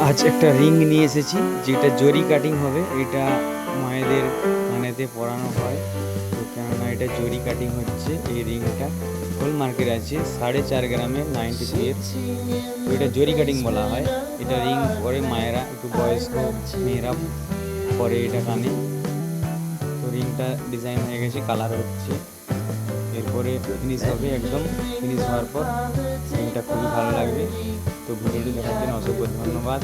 আজ একটা রিং নিয়ে এসেছি যেটা জরি কাটিং হবে। এটা মায়েদের কানেতে পরানো হয়। তো কেননা এটা জরি কাটিং হচ্ছে, এই রিংটা হোল মার্কেট আছে 4.5 গ্রামের 92 এর। তো এটা জরি কাটিং বলা হয়। এটা রিং পরে মায়েরা, একটু বয়স্ক মেয়েরা পরে এটা কানে। তো রিংটা ডিজাইন হয়ে গেছে, কালার হচ্ছে, এরপরে ফিনিশ হবে। একদম ফিনিশ হওয়ার পর রিংটা খুবই ভালো লাগবে। তো ভিডিওটি দেখার জন্য অসংখ্য ধন্যবাদ।